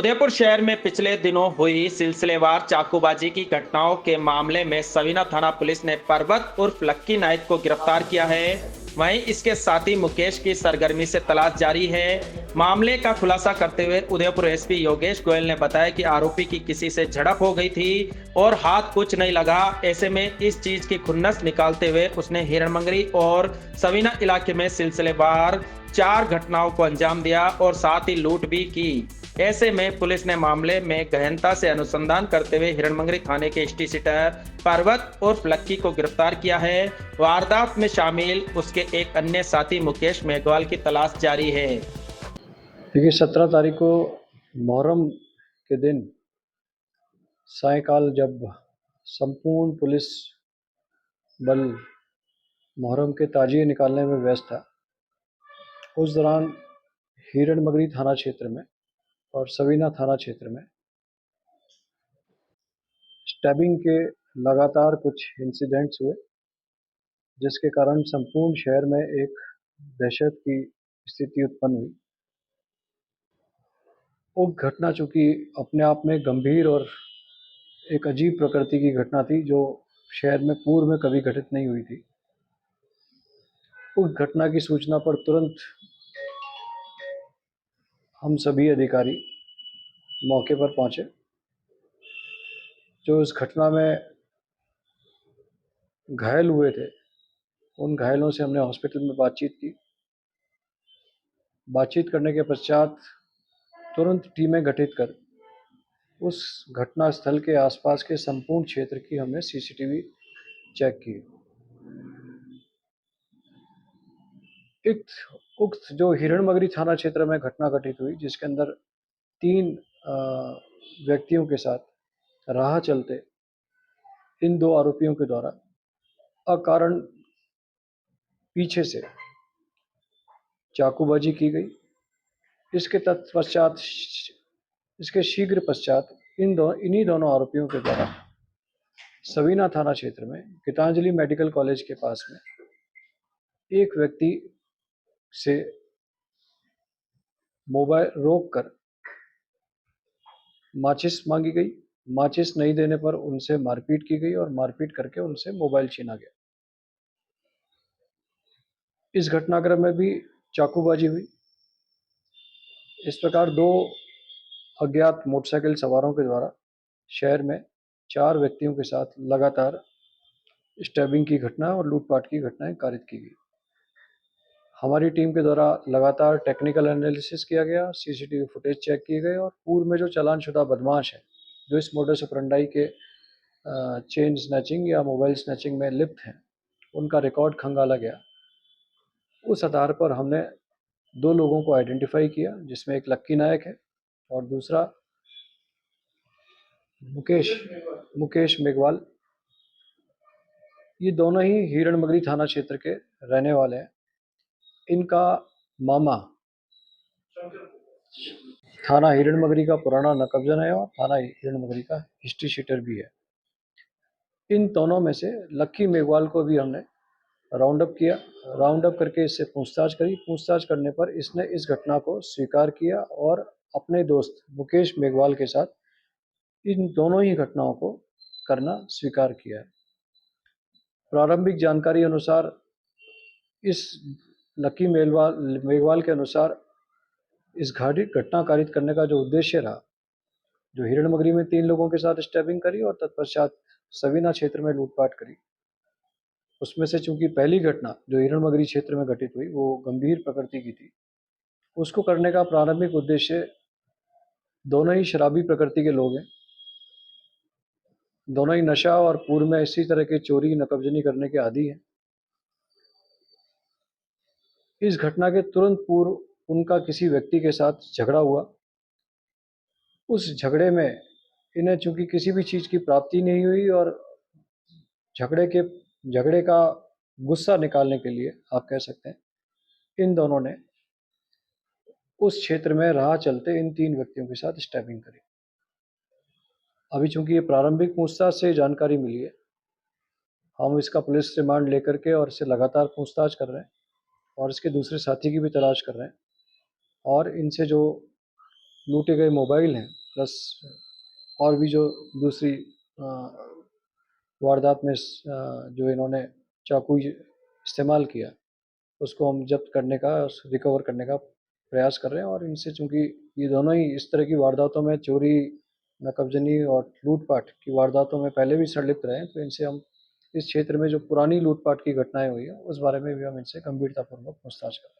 उदयपुर शहर में पिछले दिनों हुई सिलसिलेवार चाकूबाजी की घटनाओं के मामले में सवीना थाना पुलिस ने पर्वत उर्फ लक्की नाइक को गिरफ्तार किया है। वहीं इसके साथी मुकेश की सरगर्मी से तलाश जारी है। मामले का खुलासा करते हुए उदयपुर एसपी योगेश गोयल ने बताया कि आरोपी की किसी से झड़प हो गई थी और हाथ कुछ नहीं लगा। ऐसे में इस चीज की खुन्नस निकालते हुए उसने हिरणमंगरी और सवीना इलाके में सिलसिलेवार 4 घटनाओं को अंजाम दिया और साथ ही लूट भी की। ऐसे में पुलिस ने मामले में गहनता से अनुसंधान करते हुए हिरणमंगरी थाने के एसटी सीटर पर्वत उर्फ लक्की को गिरफ्तार किया है। वारदात में शामिल उसके एक अन्य साथी मुकेश मेघवाल की तलाश जारी है। देखिए 17 तारीख को मुहर्रम के दिन सायंकाल जब संपूर्ण पुलिस बल मुहर्रम के ताजिए निकालने में व्यस्त था, उस दौरान हिरणमगरी थाना क्षेत्र में और सवीना थाना क्षेत्र में स्टैबिंग के लगातार कुछ इंसिडेंट्स हुए, जिसके कारण संपूर्ण शहर में एक दहशत की स्थिति उत्पन्न हुई। वो घटना चूँकि अपने आप में गंभीर और एक अजीब प्रकृति की घटना थी, जो शहर में पूर्व में कभी घटित नहीं हुई थी। उस घटना की सूचना पर तुरंत हम सभी अधिकारी मौके पर पहुंचे। जो इस घटना में घायल हुए थे, उन घायलों से हमने हॉस्पिटल में बातचीत की। बातचीत करने के पश्चात तुरंत टीमें गठित कर उस घटना स्थल के आसपास के संपूर्ण क्षेत्र की हमने सीसीटीवी चेक की। उक्त जो हिरणमगरी थाना क्षेत्र में घटना घटित हुई, जिसके अंदर 3 व्यक्तियों के साथ राह चलते इन 2 आरोपियों के द्वारा अकारण पीछे से चाकूबाजी की गई। इसके शीघ्र पश्चात इन्हीं दोनों आरोपियों के द्वारा सवीना थाना क्षेत्र में गीतांजलि मेडिकल कॉलेज के पास में एक व्यक्ति से मोबाइल रोककर माचिस मांगी गई। माचिस नहीं देने पर उनसे मारपीट की गई और मारपीट करके उनसे मोबाइल छीना गया। इस घटनाक्रम में भी चाकूबाजी हुई। इस प्रकार 2 अज्ञात मोटरसाइकिल सवारों के द्वारा शहर में 4 व्यक्तियों के साथ लगातार स्टैबिंग की घटना और लूटपाट की घटनाएं कारित की गई। हमारी टीम के द्वारा लगातार टेक्निकल एनालिसिस किया गया, सीसीटीवी फुटेज चेक किए गए और पूर्व में जो चालानशुदा बदमाश है, जो इस मोडस ऑपरेंडी के चेन स्नैचिंग या मोबाइल स्नैचिंग में लिप्त हैं, उनका रिकॉर्ड खंगाला गया। उस आधार पर हमने 2 लोगों को आइडेंटिफाई किया, जिसमें एक लक्की नायक है और दूसरा मुकेश मेघवाल। ये दोनों ही हिरणमगरी थाना क्षेत्र के रहने वाले हैं। इनका मामा थाना हिरणमगरी का पुराना नकबजन है और थाना हिरणमगरी का हिस्ट्री शीटर भी है। इन दोनों में से लक्की मेघवाल को भी हमने राउंड अप किया। राउंड अप करके इससे पूछताछ करी। पूछताछ करने पर इसने इस घटना को स्वीकार किया और अपने दोस्त मुकेश मेघवाल के साथ इन दोनों ही घटनाओं को करना स्वीकार किया है। प्रारंभिक जानकारी अनुसार इस लक्की मेघवाल के अनुसार इस घटना कारित करने का जो उद्देश्य रहा, जो हिरणमगरी में 3 लोगों के साथ स्टैबिंग करी और तत्पश्चात सवीना क्षेत्र में लूटपाट करी, उसमें से चूंकि पहली घटना जो हिरणमगरी क्षेत्र में घटित हुई वो गंभीर प्रकृति की थी, उसको करने का प्रारंभिक उद्देश्य दोनों ही शराबी प्रकृति के लोग हैं। दोनों ही नशा और पूर्व में इसी तरह के चोरी नकबजनी करने के आदी हैं। इस घटना के तुरंत पूर्व उनका किसी व्यक्ति के साथ झगड़ा हुआ। उस झगड़े में इन्हें चूंकि किसी भी चीज़ की प्राप्ति नहीं हुई और झगड़े का गुस्सा निकालने के लिए आप कह सकते हैं, इन दोनों ने उस क्षेत्र में राह चलते इन 3 व्यक्तियों के साथ स्टैबिंग करी। अभी चूंकि ये प्रारंभिक पूछताछ से जानकारी मिली है, हम इसका पुलिस रिमांड लेकर के और इससे लगातार पूछताछ कर रहे हैं और इसके दूसरे साथी की भी तलाश कर रहे हैं और इनसे जो लूटे गए मोबाइल हैं, प्लस और भी जो दूसरी वारदात में जो इन्होंने चाकू इस्तेमाल किया, उसको हम जब्त करने का, रिकवर करने का प्रयास कर रहे हैं। और इनसे चूँकि ये दोनों ही इस तरह की वारदातों में, चोरी, नकबजनी और लूट-पाट की वारदातों में पहले भी संलिप्त रहे हैं, तो इनसे हम इस क्षेत्र में जो पुरानी लूट-पाट की घटनाएँ हुई हैं, उस बारे में भी हम इनसे गंभीरतापूर्वक पूछताछ कर रहे हैं।